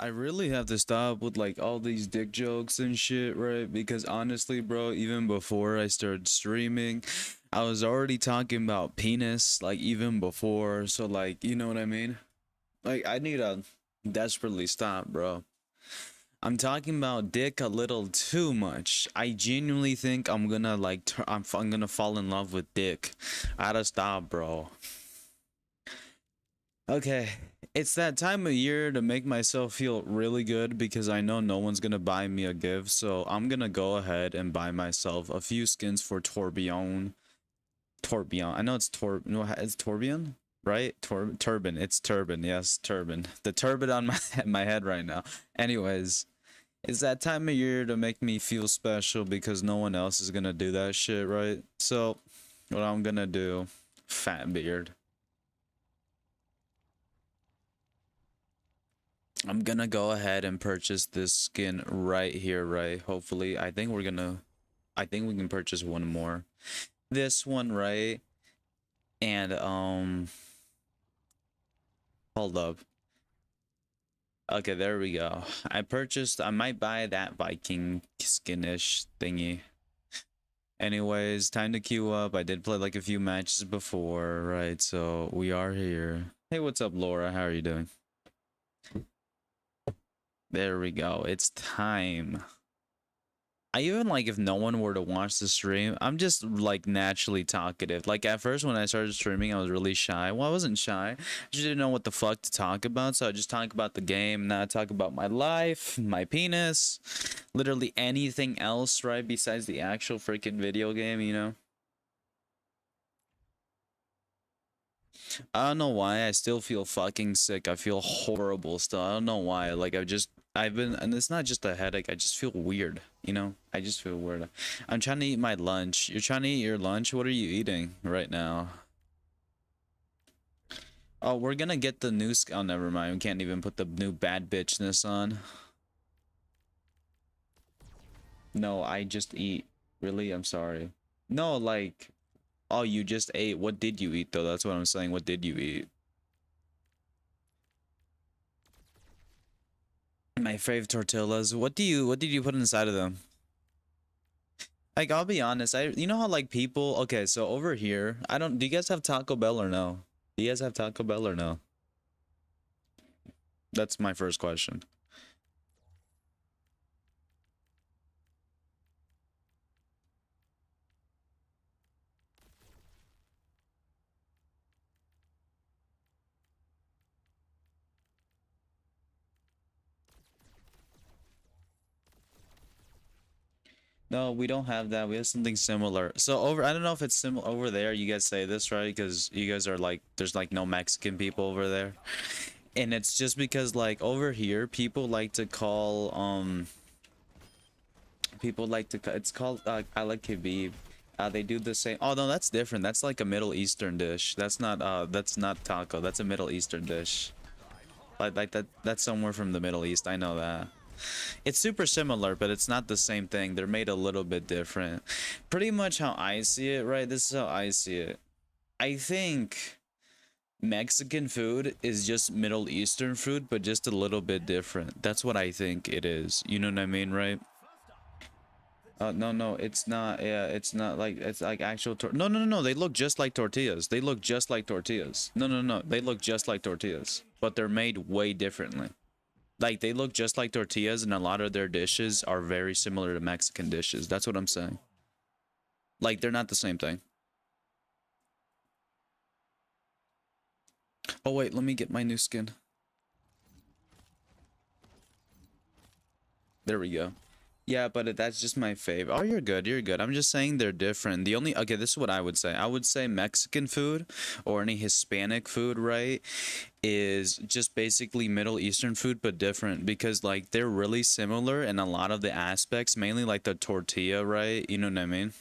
I really have to stop with like all these dick jokes and shit, right? Because honestly, bro, even before I started streaming, I was already talking about penis, like even before. So like, you know what I mean? Like I need to desperately stop, bro. I'm talking about dick a little too much. I genuinely think I'm gonna like I'm gonna fall in love with dick. I gotta stop, bro. Okay, it's that time of year to make myself feel really good because I know no one's gonna buy me a gift, so I'm gonna go ahead and buy myself a few skins for Torbjorn. Torbjorn. I know it's no, it's Torbjorn, right? Turban. It's turban. Yes, turban. The turban on my my head right now. Anyways, it's that time of year to make me feel special because no one else is gonna do that shit, right? So, what I'm gonna do, fat beard. I'm gonna go ahead and purchase this skin right here, right? Hopefully, I think we can purchase one more. This one, right? And, hold up. Okay, there we go. I might buy that Viking skinish thingy. Anyways, time to queue up. I did play like a few matches before, right? So we are here. Hey, what's up, Laura? How are you doing? There we go. It's time. I even like if no one were to watch the stream, I'm just like naturally talkative. Like at first when I started streaming, I was really shy. Well, I wasn't shy. I just didn't know what the fuck to talk about. So I just talk about the game. Now I talk about my life, my penis, literally anything else, right? Besides the actual freaking video game, you know? I don't know why. I still feel fucking sick. I feel horrible still. I don't know why. Like I've been, and it's not just a headache. I just feel weird. You know, I just feel weird. I'm trying to eat my lunch. You're trying to eat your lunch. What are you eating right now? Oh, we're gonna get the new. Oh, never mind. We can't even put the new bad bitchness on. No, I just eat. Really, I'm sorry. No, like, oh, you just ate. What did you eat though? That's what I'm saying. What did you eat? My fave tortillas. What did you put inside of them? Like I'll be honest, you know how like people okay, so over here, I don't do you guys have Taco Bell or no? Do you guys have Taco Bell or no? That's my first question. No, we don't have that. We have something similar. So over I don't know if it's similar over there. You guys say this, right? Because you guys are like there's like no Mexican people over there. And it's just because like over here people like to call it's called I like kebab. They do the same. Oh no, that's different. That's like a Middle Eastern dish. That's not taco. That's a Middle Eastern dish. Like that's somewhere from the Middle East. I know that. It's super similar, but it's not the same thing. They're made a little bit different. Pretty much how I see it, right? This is how I see it. I think Mexican food is just Middle Eastern food, but just a little bit different. That's what I think it is. You know what I mean, right? No, no, it's not. Yeah, it's not like it's like actual no, no, no, no. They look just like tortillas. They look just like tortillas. No, no, no. They look just like tortillas, but they're made way differently. Like they look just like tortillas, and a lot of their dishes are very similar to Mexican dishes. That's what I'm saying. Like they're not the same thing. Oh wait, let me get my new skin. There we go. Yeah, but that's just my fave. Oh, you're good. You're good. I'm just saying they're different. The only okay, this is what I would say. I would say Mexican food or any Hispanic food, right, is just basically Middle Eastern food but different because like they're really similar in a lot of the aspects, mainly like the tortilla, right? You know what I mean?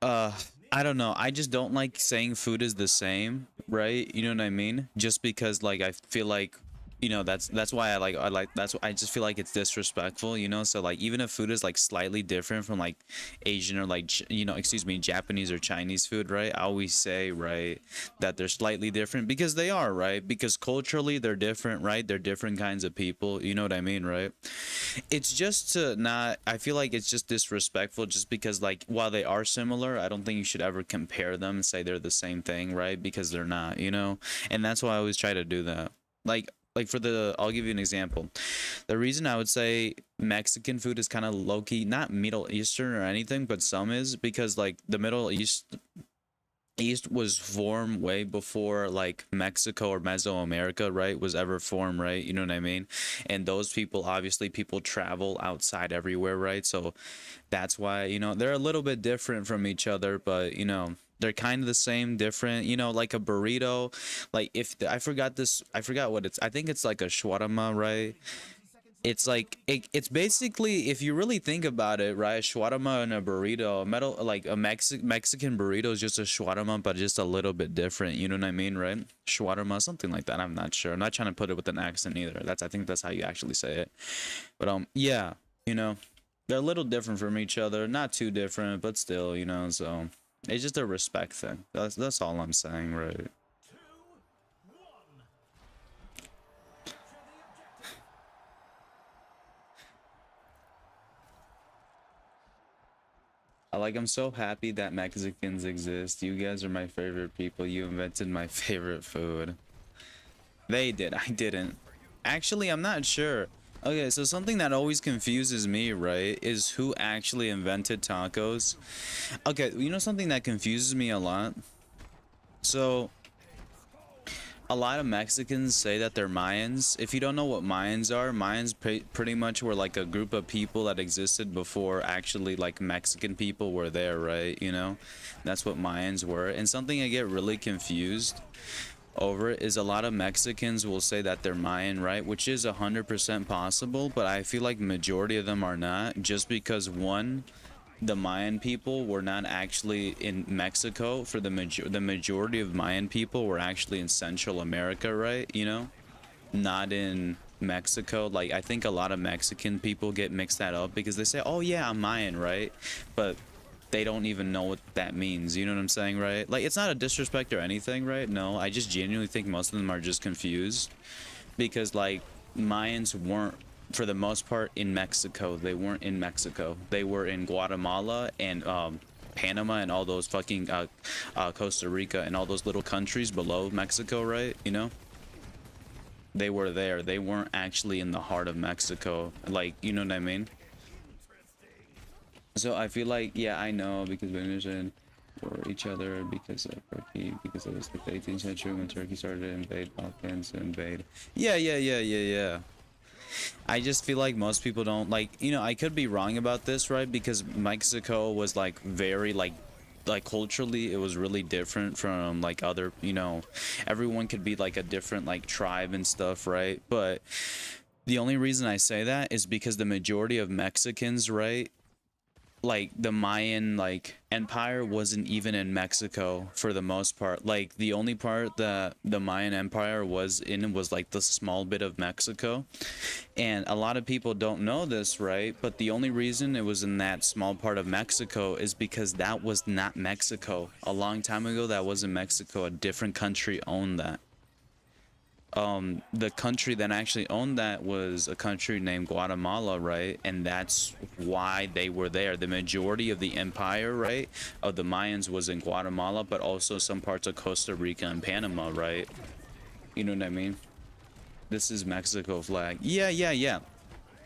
Uh, I don't know. I just don't like saying food is the same, right? You know what I mean? Just because like I feel like you know, that's why I like that's why I just feel like it's disrespectful, you know. So like even if food is like slightly different from like Asian or like you know, excuse me, Japanese or Chinese food, right? I always say, right, that they're slightly different because they are, right? Because culturally they're different, right? They're different kinds of people, you know what I mean, right? It's just to not, I feel like it's just disrespectful just because like while they are similar, I don't think you should ever compare them and say they're the same thing, right? Because they're not, you know. And that's why I always try to do that. Like for the, I'll give you an example. The reason I would say Mexican food is kind of low key, not Middle Eastern or anything, but some is because like the Middle East was formed way before like Mexico or Mesoamerica, right, was ever formed, right? You know what I mean? And those people, obviously, people travel outside everywhere, right? So that's why, you know, they're a little bit different from each other, but you know, they're kind of the same, different, you know, like a burrito. Like if I forgot this, I forgot what it's, I think it's like a shawarma, right? It's like it's basically, if you really think about it, right? Shawarma and a burrito, a metal like a Mexican burrito is just a shawarma, but just a little bit different. You know what I mean, right? Shawarma, something like that. I'm not sure. I'm not trying to put it with an accent either. That's, I think that's how you actually say it. But yeah, you know, they're a little different from each other. Not too different, but still, you know. So it's just a respect thing. That's all I'm saying, right? I'm so happy that Mexicans exist. You guys are my favorite people. You invented my favorite food. They did. I didn't. Actually, I'm not sure. Okay, so something that always confuses me, right, is who actually invented tacos. Okay, you know something that confuses me a lot? So, a lot of Mexicans say that they're Mayans. If you don't know what Mayans are, Mayans pretty much were like a group of people that existed before actually like Mexican people were there, right? You know, that's what Mayans were. And something I get really confused over is a lot of Mexicans will say that they're Mayan, right? Which is 100% possible, but I feel like majority of them are not, just because one, the Mayan people were not actually in Mexico. For the majority of Mayan people were actually in Central America, right? You know, not in Mexico. Like I think a lot of Mexican people get mixed that up because they say, "Oh yeah, I'm Mayan," right? But they don't even know what that means. You know what I'm saying, right? Like it's not a disrespect or anything, right? No, I just genuinely think most of them are just confused because like Mayans weren't, for the most part, in Mexico. They weren't in Mexico. They were in Guatemala and Panama and all those fucking Costa Rica and all those little countries below Mexico, right? You know, they were there. They weren't actually in the heart of Mexico. Like, you know what I mean? So I feel like, yeah, I know because we mentioned for each other because of Turkey, because it was like the 18th century when Turkey started to invade Balkans to invade. Yeah. I just feel like most people don't like, you know, I could be wrong about this, right? Because Mexico was like very like culturally it was really different from like other, you know, everyone could be like a different like tribe and stuff, right? But the only reason I say that is because the majority of Mexicans, right, like the Mayan like empire wasn't even in Mexico for the most part. Like the only part that the Mayan empire was in was like the small bit of Mexico. And a lot of people don't know this, right? But the only reason it was in that small part of Mexico is because that was not Mexico. A long time ago that wasn't Mexico. A different country owned that. The country that actually owned that was a country named Guatemala, right? And that's why they were there. The majority of the empire, right, of the Mayans was in Guatemala, but also some parts of Costa Rica and Panama, right? You know what I mean? This is Mexico flag. Yeah.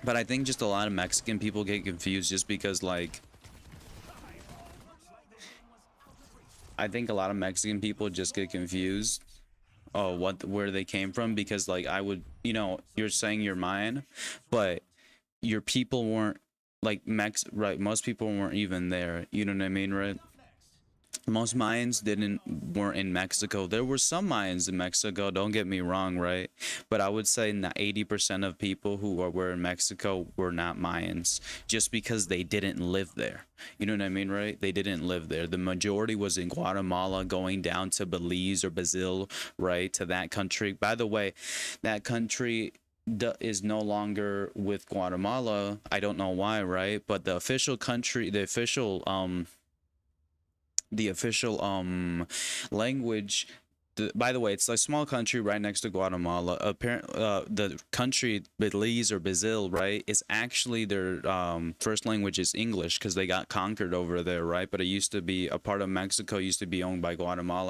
But I think just a lot of Mexican people get confused just because like I think a lot of Mexican people just get confused, oh, what, where they came from, because like I would, you know, you're saying you're Mayan, but your people weren't like right, most people weren't even there, you know what I mean, right? Most Mayans didn't weren't in Mexico. There were some Mayans in Mexico, don't get me wrong, right? But I would say that 80% of people were in Mexico were not Mayans just because they didn't live there. You know what I mean, right? They didn't live there. The majority was in Guatemala, going down to Belize or Brazil, right? To that country. By the way, that country is no longer with Guatemala. I don't know why, right? But the official country, the official language, by the way, it's a small country right next to Guatemala. The country Belize or Brazil, right, is actually their first language is English because they got conquered over there, right? But it used to be a part of Mexico, used to be owned by Guatemala.